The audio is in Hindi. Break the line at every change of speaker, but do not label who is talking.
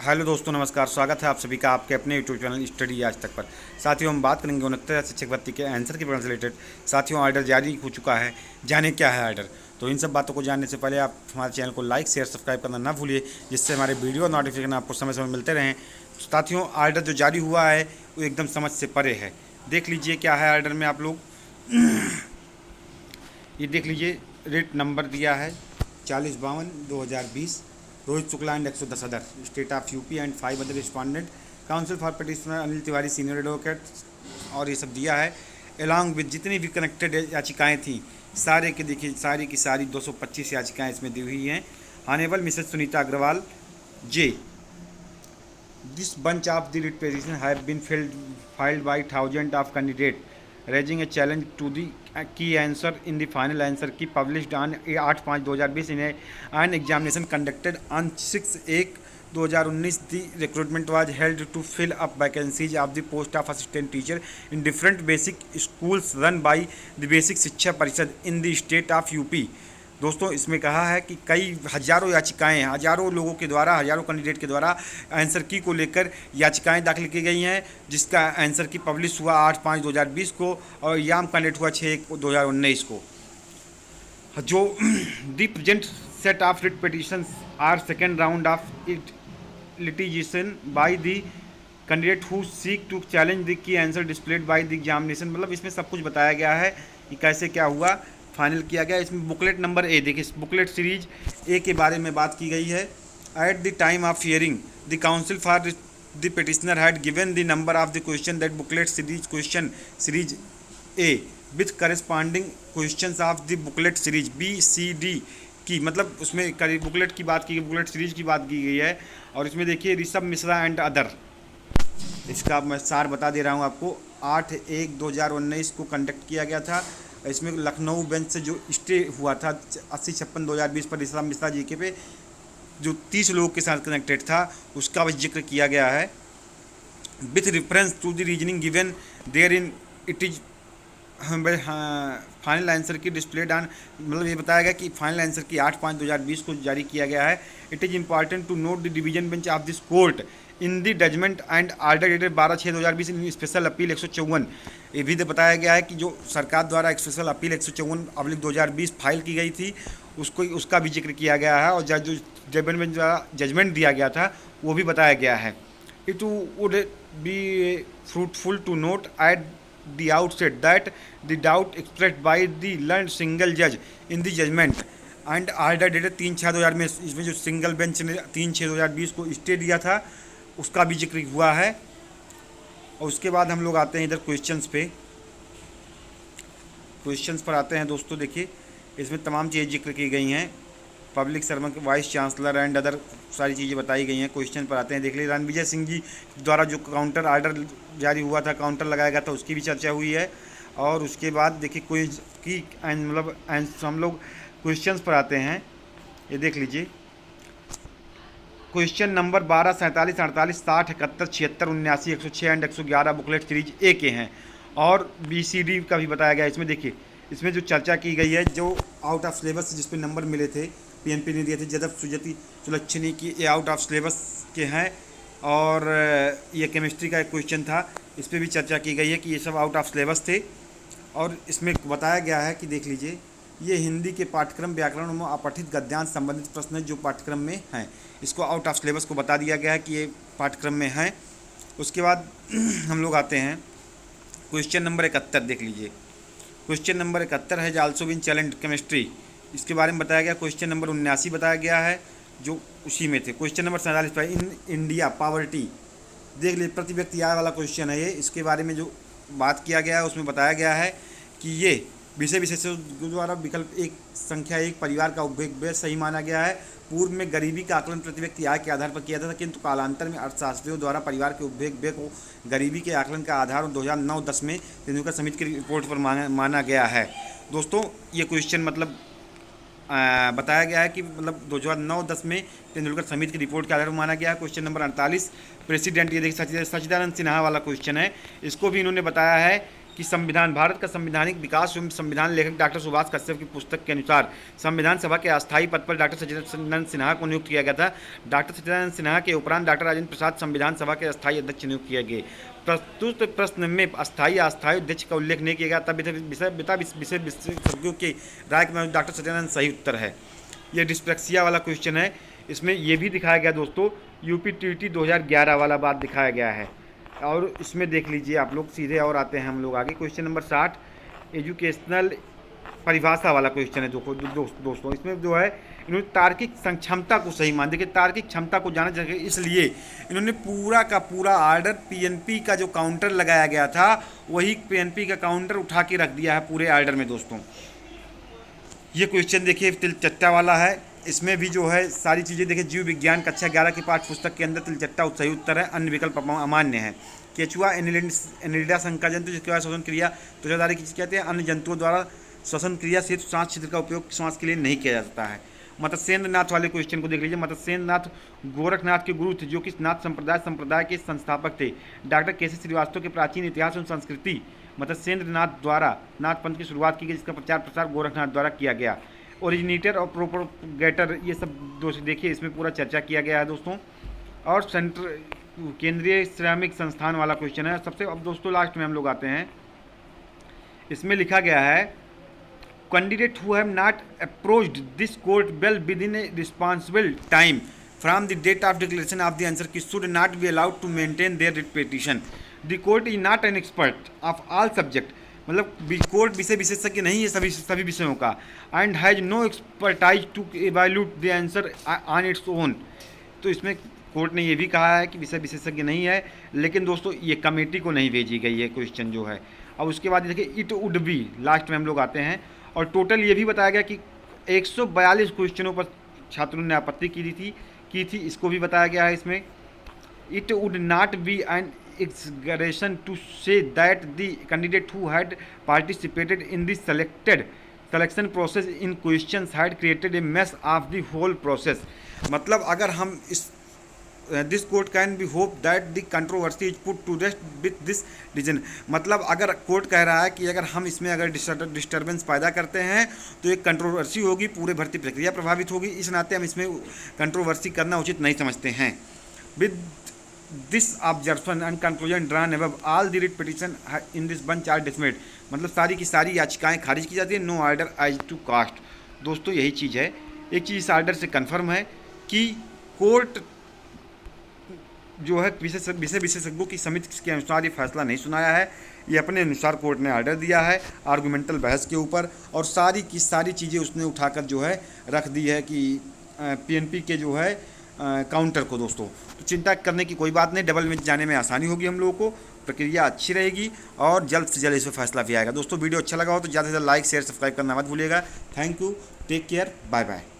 हेलो दोस्तों, नमस्कार। स्वागत है आप सभी का आपके अपने यूट्यूब चैनल स्टडी आज तक पर। साथियों, हम बात करेंगे 69 शिक्षक भर्ती के आंसर के प्रश्न से रिलेटेड। साथियों, ऑर्डर जारी हो चुका है, जाने क्या है ऑर्डर। तो इन सब बातों को जानने से पहले आप हमारे चैनल को लाइक शेयर सब्सक्राइब करना ना भूलिए, जिससे हमारे वीडियो और नोटिफिकेशन आपको समय समय मिलते रहें। साथियों, ऑर्डर जो जारी हुआ है वो एकदम समझ से परे है। देख लीजिए क्या है ऑर्डर में आप लोग। ये देख लीजिए, रेट नंबर दिया है 4052/2020। Rohit Shukla and 110 other state of UP and 5 other respondent council for petitioner Anil Tiwari senior advocate, और ये सब दिया है। अलॉन्ग विद जितनी भी कनेक्टेड याचिकाएं थी सारे के देखिए, सारी की सारी 225 याचिकाएं इसमें दी हुई हैं। Honourable Mrs Sunita Agrawal J, this bunch of the writ petition have been filed by thousands of candidates, raising a challenge to the key answer in the final answer key published on 8/5/2020 in an examination conducted on 6/1/2019. The recruitment was held to fill up vacancies of the post of assistant teacher in different basic schools run by the Basic Shiksha Parishad in the state of UP. दोस्तों, इसमें कहा है कि कई हजारों याचिकाएं, हजारों लोगों के द्वारा, हजारों कैंडिडेट के द्वारा आंसर की को लेकर याचिकाएं दाखिल की गई हैं, जिसका आंसर की पब्लिश हुआ 8/5/2020 को और एग्जाम कंडक्ट हुआ 6/1/2019 को। जो the present set of writ petitions are second round of it litigation by the candidate who seek to challenge the key answer displayed by the examination. मतलब इसमें सब कुछ बताया गया है कि कैसे क्या हुआ, फाइनल किया गया। इसमें बुकलेट नंबर ए देखिए, बुकलेट सीरीज ए के बारे में बात की गई है। At the time of hearing the counsel for the petitioner had given the number of the question that booklet series question series A with corresponding question of the booklet series B C D की, मतलब उसमें बुकलेट की बात की गई, बुकलेट सीरीज की बात की गई है। और इसमें देखिए ऋषभ मिश्रा एंड अदर, इसका मैं सार बता दे रहा हूँ आपको। 8/1/2019 को कंडक्ट किया गया था। इसमें लखनऊ बेंच से जो स्टे हुआ था 80/56/2020 पर ऋषभ मिश्रा जी के पे, जो 30 लोगों के साथ कनेक्टेड था, उसका भी जिक्र किया गया है। With reference to the reasoning given there in it is final answer key displayed on, मतलब ये बताया गया कि फाइनल आंसर की 8/5/2020 को जारी किया गया है। It is important to note the division bench of this court in the judgment and order dated 12/6/2020 in special appeal 154। ये भी बताया गया है कि जो सरकार द्वारा स्पेशल अपील 154/2020 फाइल की गई थी, उसका भी जिक्र किया गया है। और जजमेंट दिया गया था वो भी बताया गया है। It would be fruitful to note at the outset that the doubt expressed by the learned single judge in the judgment and order dated 3/6/2000 में, इसमें जो सिंगल बेंच ने 3/6/2020 को स्टे दिया था, उसका भी जिक्र हुआ है। और उसके बाद हम लोग आते हैं इधर क्वेश्चंस पे। क्वेश्चंस पर आते हैं दोस्तों। देखिए इसमें तमाम चीज़ें जिक्र की गई हैं। Public servant, vice chancellor and other सारी चीज़ें बताई गई हैं। क्वेश्चन पर आते हैं। देख लीजिए, रणविजय सिंह जी द्वारा जो काउंटर आर्डर जारी हुआ था, काउंटर लगाया गया था, उसकी भी चर्चा हुई है। और उसके बाद देखिए क्विज की मतलब हम लोग क्वेश्चंस पर आते हैं। ये देख लीजिए, question number 12, 47, 48, 60, 71, 76, 79, 106 and 111 booklet series A के हैं। और BCD का भी बताया गया। इसमें देखिए, इसमें जो चर्चा की गई है, जो आउट ऑफ सिलेबस जिस पे नंबर मिले थे, PNP ने दिए थे, जदव सुजति सुलक्षणी की, ये आउट ऑफ सिलेबस के हैं। और ये केमिस्ट्री का एक क्वेश्चन था, इस पर भी चर्चा की गई है कि ये सब आउट ऑफ सिलेबस थे। और इसमें बताया गया है कि देख लीजिए, ये हिंदी के पाठ्यक्रम व्याकरण में अपठित गद्यांश संबंधित प्रश्न जो पाठ्यक्रम में हैं, इसको आउट ऑफ सिलेबस को बता दिया गया है कि ये पाठ्यक्रम में हैं। उसके बाद हम लोग आते हैं क्वेश्चन नंबर 71। देख लीजिए, क्वेश्चन नंबर 71 है आल्सो बीन चैलेंज केमिस्ट्री, इसके बारे में बताया गया। क्वेश्चन नंबर 79 बताया गया है, जो उसी में थे। क्वेश्चन नंबर 47 पर इन इंडिया पावर्टी, देख लीजिए प्रति व्यक्ति आय वाला क्वेश्चन है ये। इसके बारे में जो बात किया गया है उसमें बताया गया है कि ये विषय विशेषज्ञों द्वारा विकल्प एक संख्या एक परिवार का उपभोग व्यय सही माना गया है। पूर्व में गरीबी का आकलन प्रति व्यक्ति आय के आधार पर किया था, किंतु कालांतर में अर्थशास्त्रियों द्वारा परिवार के उपभोग व्यय को गरीबी के आकलन का आधार 2009-10 में तेंदुलकर समिति की रिपोर्ट पर माना गया है। दोस्तों, ये क्वेश्चन मतलब बताया गया है कि मतलब 2009-10 में तेंदुलकर समिति की रिपोर्ट के आधार पर माना गया है। क्वेश्चन नंबर 48 प्रेसिडेंट, ये देखिए सच्चिदानंद सिन्हा वाला क्वेश्चन है। इसको भी इन्होंने बताया है कि संविधान भारत का संवैधानिक विकास एवं संविधान लेखक डॉक्टर सुभाष कश्यप की पुस्तक के अनुसार संविधान सभा के अस्थायी पद पर डॉक्टर सच्चिदानंद सिन्हा को नियुक्त किया गया था। डॉक्टर सच्चिदानंद सिन्हा के उपरांत डॉक्टर राजेंद्र प्रसाद संविधान सभा के अस्थायी अध्यक्ष नियुक्त किए गए। प्रस्तुत प्रश्न में अस्थायी अध्यक्ष का उल्लेख नहीं किया गया, तब विषय विशेषज्ञों की राय के डॉक्टर सच्चिदानंद सही उत्तर है। ये डिस्पेक्सिया वाला क्वेश्चन है, इसमें ये भी दिखाया गया दोस्तों, यूपी टीटी 2011 वाला बात दिखाया गया है। और इसमें देख लीजिए आप लोग, सीधे और आते हैं हम लोग आगे। क्वेश्चन नंबर 60 एजुकेशनल परिभाषा वाला क्वेश्चन है दोस्तों। इसमें जो है इन्होंने तार्किक क्षमता को सही मान, देखिए तार्किक क्षमता को जाना चाहिए, इसलिए इन्होंने पूरा का पूरा ऑर्डर पीएनपी का जो काउंटर लगाया गया था वही पीएनपी का काउंटर उठा के रख दिया है पूरे ऑर्डर में दोस्तों। ये क्वेश्चन देखिए तिलचट्टा वाला है, इसमें भी जो है सारी चीज़ें देखिए, जीव विज्ञान कक्षा 11 की पाठ्य पुस्तक के अंदर तिलचट्टा सही उत्तर है, अन्य विकल्प अमान्य है। केचुआ एनिलिडा संका जंतु जिसके द्वारा श्वसन क्रिया त्वचाधारी की कहते हैं, अन्य जंतुओं द्वारा श्वसन क्रिया से सांस छिद्र का उपयोग श्वास के लिए नहीं किया जाता है। मत्स्येंद्र नाथ वाले क्वेश्चन को देख लीजिए। मत्स्येंद्र नाथ गोरखनाथ के गुरु थे, जो कि नाथ संप्रदाय के संस्थापक थे। डॉक्टर केसी श्रीवास्तव के प्राचीन इतिहास एवं संस्कृति मत्स्येंद्र नाथ द्वारा नाथ पंथ की शुरुआत की गई, जिसका प्रचार प्रसार गोरखनाथ द्वारा किया गया। ओरिजिनेटर और प्रोपोगेटर ये सब दोस्तों देखिए, इसमें पूरा चर्चा किया गया है दोस्तों। और केंद्रीय श्रमिक संस्थान वाला क्वेश्चन है सबसे। अब दोस्तों लास्ट में हम लोग आते हैं, इसमें लिखा गया है candidate who have not approached this court well within a responsible time from the date of declaration of the answer key should not be allowed to maintain their repetition. The court is not an expert of all subject, मतलब कोर्ट विषय विशेषज्ञ नहीं है सभी विषयों का। And has no expertise to evaluate the answer on its own. तो इसमें कोर्ट ने ये भी कहा है कि विषय विशेषज्ञ नहीं है, लेकिन दोस्तों ये कमेटी को नहीं भेजी गई है क्वेश्चन जो है। अब उसके बाद देखिए इट वुड बी, लास्ट में हम लोग आते हैं, और टोटल ये भी बताया गया कि 142 क्वेश्चनों पर छात्रों ने आपत्ति की थी, इसको भी बताया गया है इसमें। It would not be an exaggeration to say that the candidate who had participated in the selection process in questions had created a mess of the whole process। मतलब अगर हम इस this court can be hope that the controversy is put to rest with this reason, मतलब अगर कोर्ट कह रहा है कि अगर हम इसमें अगर डिस्टर्बेंस पैदा करते हैं तो एक कंट्रोवर्सी होगी, पूरे भर्ती प्रक्रिया प्रभावित होगी, इस नाते हम इसमें कंट्रोवर्सी करना उचित नहीं समझते हैं। With this observation and conclusion drawn above all the writ petition in this bunch are dismissed, मतलब सारी की सारी याचिकाएं खारिज की जाती है। No order as to cost. दोस्तों यही चीज़ है, एक चीज़ इस ऑर्डर से कंफर्म है कि कोर्ट जो है विषय विशेषज्ञों की समिति के अनुसार ये फैसला नहीं सुनाया है, ये अपने अनुसार कोर्ट ने ऑर्डर दिया है आर्गूमेंटल बहस के ऊपर, और सारी की सारी चीज़ें उसने उठाकर जो है रख दी है कि पीएनपी के जो है काउंटर को दोस्तों। तो चिंता करने की कोई बात नहीं, डबल बेंच जाने में आसानी होगी हम लोगों को, प्रक्रिया अच्छी रहेगी और जल्द से जल्द इस पर फैसला भी आएगा। दोस्तों वीडियो अच्छा लगा हो तो ज़्यादा से ज़्यादा लाइक शेयर सब्सक्राइब करना मत भूलिएगा। Thank you, take care, bye bye.